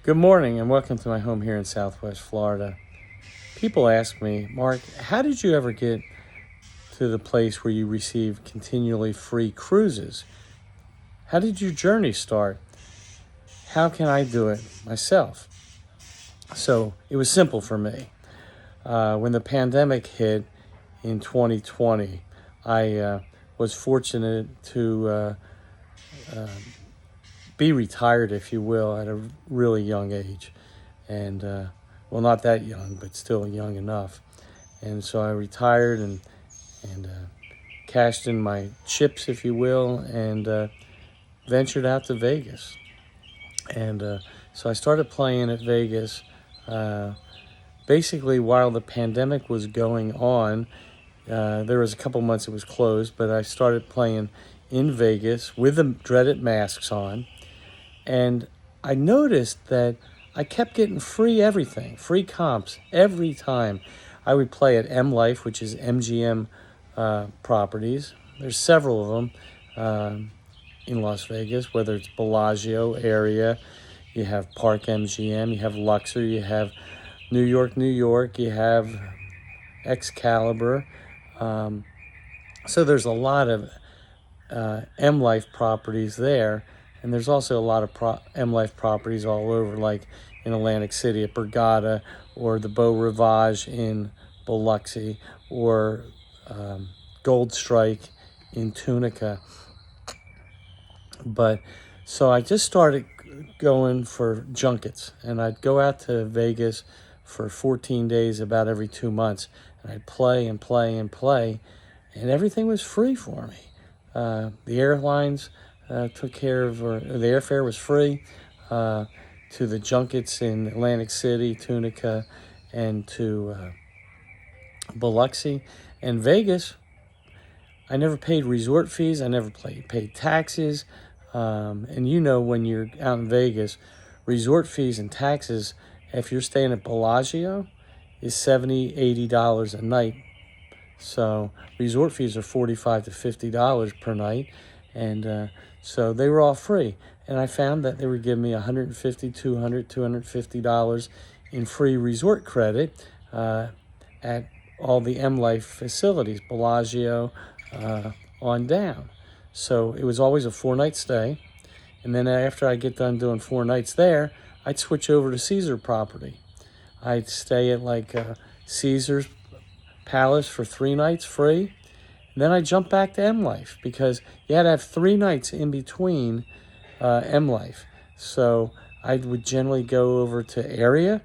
Good morning and welcome to my home here in Southwest Florida. People ask me, Mark, how did you ever get to the place where you receive continually free cruises? How did your journey start? How can I do it myself? So it was simple for me. When the pandemic hit in 2020, I was fortunate to be retired, if you will, at a really young age. And, well, not that young, but still young enough. And so I retired and cashed in my chips, if you will, and ventured out to Vegas. And so I started playing at Vegas basically while the pandemic was going on. There was a couple months it was closed, but I started playing in Vegas with the dreaded masks on. And I noticed that I kept getting free everything, free comps every time. I would play at M Life, which is MGM properties. There's several of them in Las Vegas, whether it's Bellagio area, you have Park MGM, you have Luxor, you have New York, you have Excalibur. So there's a lot of M Life properties there. And there's also a lot of M Life properties all over, like in Atlantic City at Borgata, or the Beau Rivage in Biloxi, or Gold Strike in Tunica. But so I just started going for junkets, and I'd go out to Vegas for 14 days about every 2 months, and I'd play and play and play, and everything was free for me. The airlines took care of, or the airfare was free to the junkets in Atlantic City, Tunica, and to Biloxi. And Vegas, I never paid resort fees. I never paid taxes. And you know, when you're out in Vegas, resort fees and taxes, if you're staying at Bellagio, is $70, $80 a night. So resort fees are $45 to $50 per night. And so they were all free. And I found that they were giving me $150, $200, $250 in free resort credit at all the M Life facilities, Bellagio on down. So it was always a 4-night stay. And then after I get done doing 4 nights there, I'd switch over to Caesar property. I'd stay at like Caesar's Palace for 3 nights free. And then I jumped back to M Life because you had to have 3 nights in between M Life. So I would generally go over to Area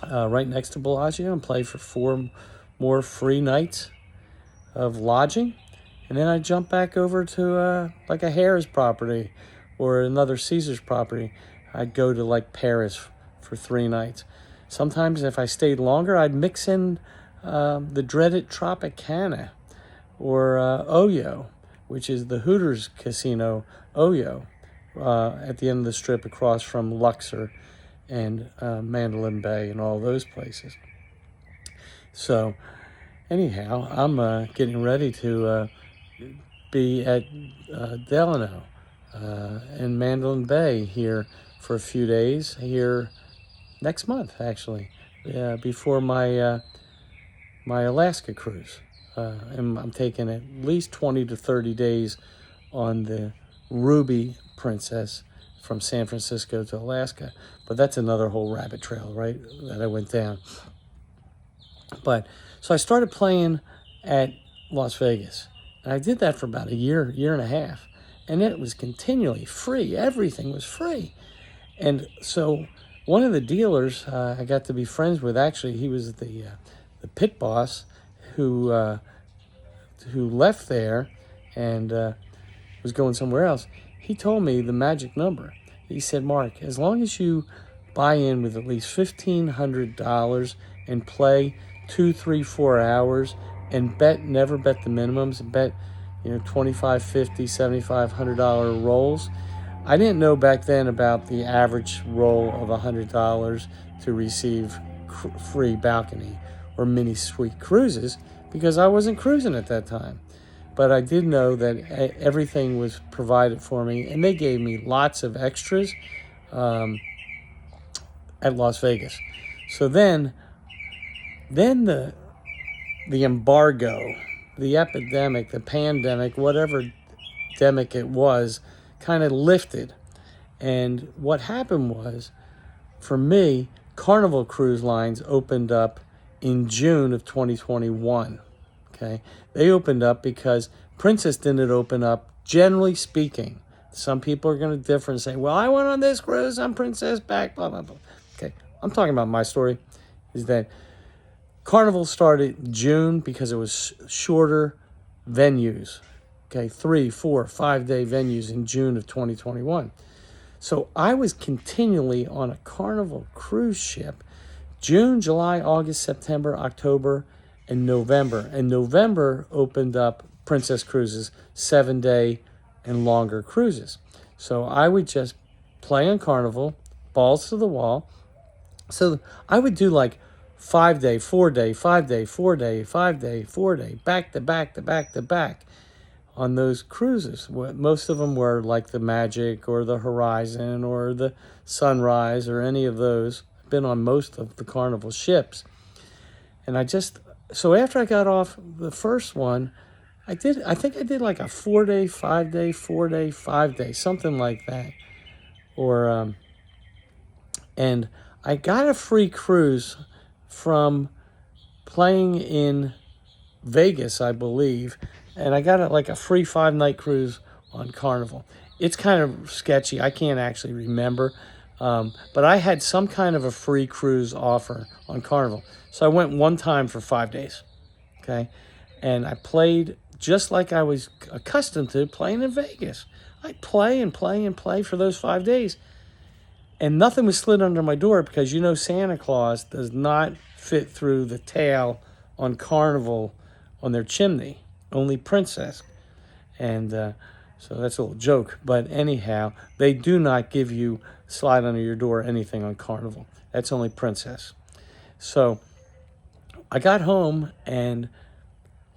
right next to Bellagio and play for 4 more free nights of lodging. And then I'd jump back over to like a Harrah's property or another Caesar's property. I'd go to like Paris for 3 nights. Sometimes if I stayed longer, I'd mix in the dreaded Tropicana, or Oyo, which is the Hooters Casino, Oyo, at the end of the strip across from Luxor and Mandalay Bay and all those places. So anyhow, I'm getting ready to be at Delano and Mandalay Bay here for a few days here next month, actually, before my my Alaska cruise. And I'm taking at least 20 to 30 days on the Ruby Princess from San Francisco to Alaska. But that's another whole rabbit trail, right, that I went down. But so I started playing at Las Vegas. And I did that for about a year, year and a half. And it was continually free. Everything was free. And so one of the dealers I got to be friends with, actually, he was the pit boss who left there and was going somewhere else. He told me the magic number. He said, Mark, as long as you buy in with at least $1,500 and play 2, 3, 4 hours and never bet the minimums, bet, $25, $50, $75, $100 rolls. I didn't know back then about the average roll of $100 to receive free balcony or mini suite cruises, because I wasn't cruising at that time. But I did know that everything was provided for me, and they gave me lots of extras. at Las Vegas. So then the embargo, the epidemic, the pandemic, whatever demic it was, kind of lifted. And what happened was, for me, Carnival Cruise Lines opened up in June of 2021. Okay, they opened up because Princess didn't open up. Generally speaking, some people are going to differ and say, "Well, I went on this cruise, I'm Princess back." Blah blah blah. Okay, I'm talking about my story. Is that Carnival started June because it was shorter venues. Okay, 3, 4, 5 day venues in June of 2021. So I was continually on a Carnival cruise ship June, July, August, September, October, and November. And November opened up Princess Cruises, 7 day and longer cruises. So I would just play on Carnival, balls to the wall. So I would do like 5 day, 4 day, 5 day, 4 day, 5 day, 4 day, back to back to back to back on those cruises. Most of them were like the Magic or the Horizon or the Sunrise or any of those. I've been on most of the Carnival ships. And so after I got off the first one, I think I did like a 4 day, 5 day, 4 day, 5 day, something like that. And I got a free cruise from playing in Vegas, I believe, and I got like a free 5 night cruise on Carnival. It's kind of sketchy. I can't actually remember, but I had some kind of a free cruise offer on Carnival. So I went one time for 5 days, okay? And I played just like I was accustomed to playing in Vegas. I play and play and play for those 5 days. And nothing was slid under my door because Santa Claus does not fit through the tail on Carnival on their chimney, only Princess. And so that's a little joke. But anyhow, they do not give you slide under your door anything on Carnival. That's only Princess. So I got home, and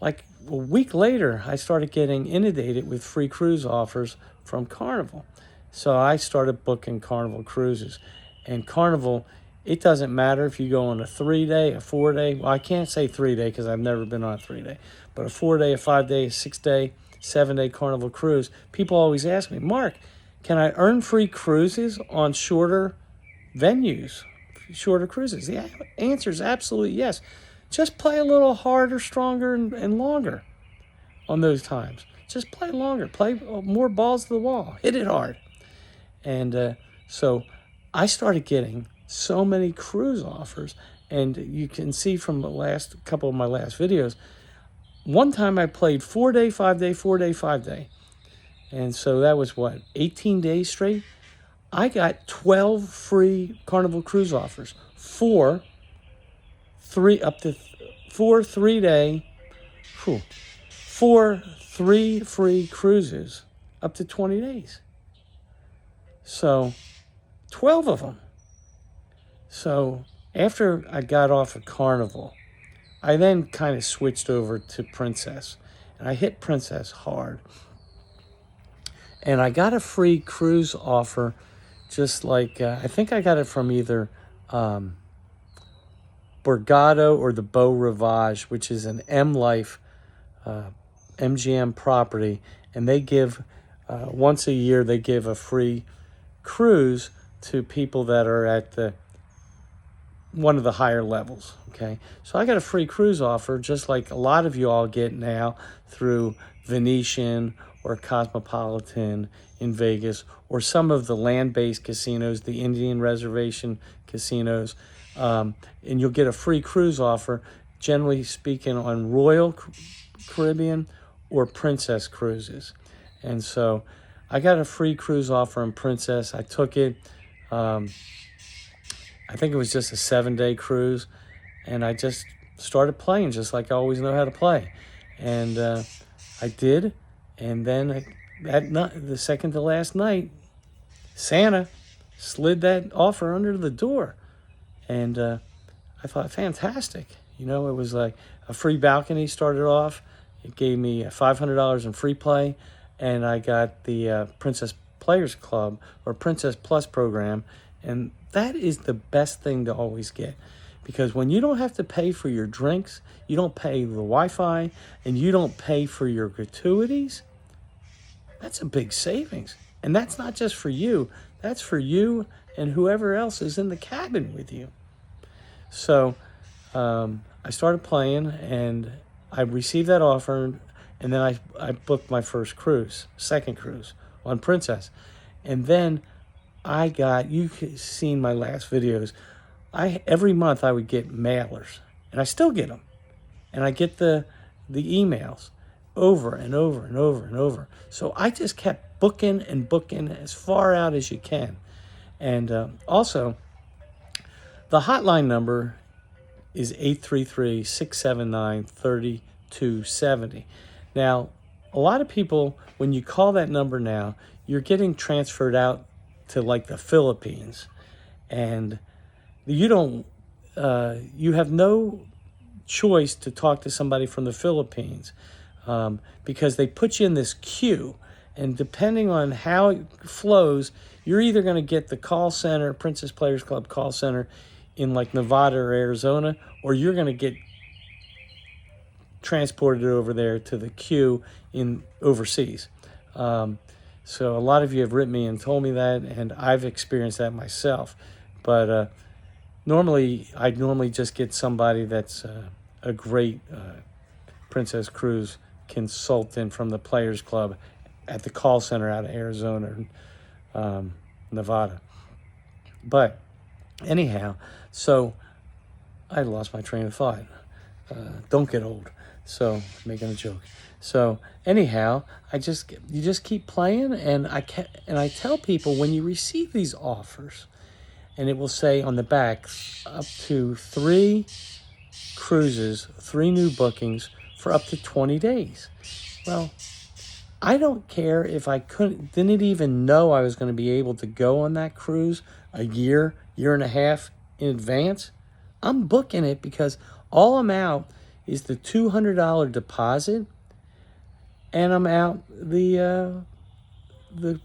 like a week later, I started getting inundated with free cruise offers from Carnival. So I started booking Carnival cruises. And Carnival, it doesn't matter if you go on a 3 day, a 4 day. Well, I can't say 3 day because I've never been on a 3 day. But a 4 day, a 5 day, a 6 day, 7 day Carnival cruise. People always ask me, Mark, can I earn free cruises on shorter venues, shorter cruises? The answer is absolutely yes. Just play a little harder, stronger, and longer on those times. Just play longer. Play more balls to the wall. Hit it hard. And so I started getting so many cruise offers. And you can see from the last couple of my last videos, one time I played 4 day, 5 day, 4 day, 5 day. And so that was 18 days straight? I got 12 free Carnival cruise offers. 4 3 free cruises up to 20 days. So 12 of them. So after I got off of Carnival, I then kind of switched over to Princess. And I hit Princess hard. And I got a free cruise offer, just like, I think I got it from either Borgata or the Beau Rivage, which is an M Life MGM property. And they give, once a year, they give a free cruise to people that are at one of the higher levels, okay? So I got a free cruise offer, just like a lot of you all get now through Venetian or Cosmopolitan in Vegas, or some of the land-based casinos, the Indian reservation casinos, and you'll get a free cruise offer, generally speaking, on Royal Caribbean or Princess cruises. And so I got a free cruise offer on Princess. I took it. I think it was just a 7-day cruise, and I just started playing just like I always know how to play. And I did, and then that night, the second to last night, Santa slid that offer under the door. And I thought, fantastic. It was like a free balcony started off. It gave me $500 in free play, and I got the Princess Players Club or Princess Plus program, And that is the best thing to always get. Because when you don't have to pay for your drinks, you don't pay the Wi-Fi, and you don't pay for your gratuities, that's a big savings. And that's not just for you. That's for you and whoever else is in the cabin with you. So I started playing, and I received that offer, and then I booked my second cruise on Princess. And then you've seen my last videos, every month I would get mailers, and I still get them. And I get the emails over and over and over and over. So I just kept booking and booking as far out as you can. And also, the hotline number is 833-679-3270. Now, a lot of people, when you call that number now, you're getting transferred out to like the Philippines. And you have no choice to talk to somebody from the Philippines, because they put you in this queue, and depending on how it flows, you're either going to get the call center, Princess Players Club call center in like Nevada or Arizona, or you're going to get transported over there to the queue in overseas. So a lot of you have written me and told me that, and I've experienced that myself. But I'd normally just get somebody that's a great Princess Cruise consultant from the Players Club at the call center out of Arizona and Nevada. But anyhow, so I lost my train of thought. Don't get old. So making a joke. So anyhow, you just keep playing, and I tell people, when you receive these offers, and it will say on the back up to 3 cruises, 3 new bookings for up to 20 days. Well, I don't care if I didn't even know I was going to be able to go on that cruise a year and a half in advance. I'm booking it because all I'm out is the $200 deposit, and I'm out the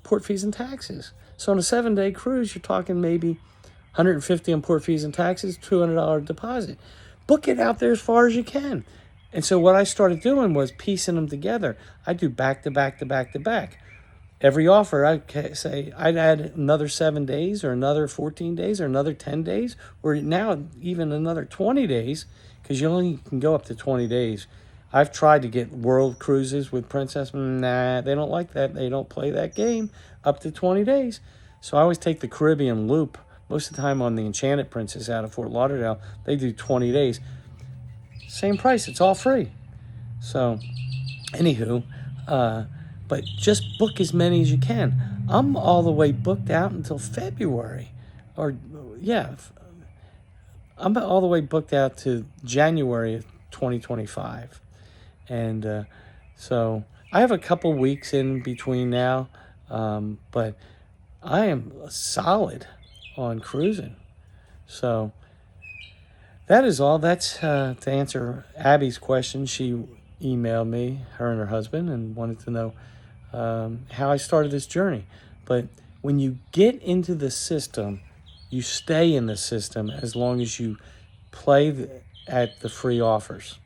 port fees and taxes. So on a 7-day cruise, you're talking maybe $150 on port fees and taxes, $200 deposit. Book it out there as far as you can. And so what I started doing was piecing them together. I do back to back to back to back. Every offer, I'd say I'd add another 7 days, or another 14 days, or another 10 days, or now even another 20 days, because you only can go up to 20 days. I've tried to get world cruises with Princess. Nah, they don't like that. They don't play that game up to 20 days. So I always take the Caribbean loop. Most of the time on the Enchanted Princess out of Fort Lauderdale, they do 20 days. Same price. It's all free. So, anywho, but just book as many as you can. I'm all the way booked out until February. I'm all the way booked out to January of 2025. And so I have a couple weeks in between now, but I am solid on cruising. So that is all. That's to answer Abby's question. She emailed me, her and her husband, and wanted to know how I started this journey. But when you get into the system, you stay in the system as long as you play at the free offers.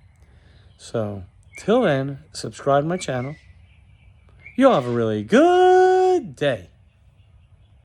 So till then, subscribe to my channel. You all have a really good day.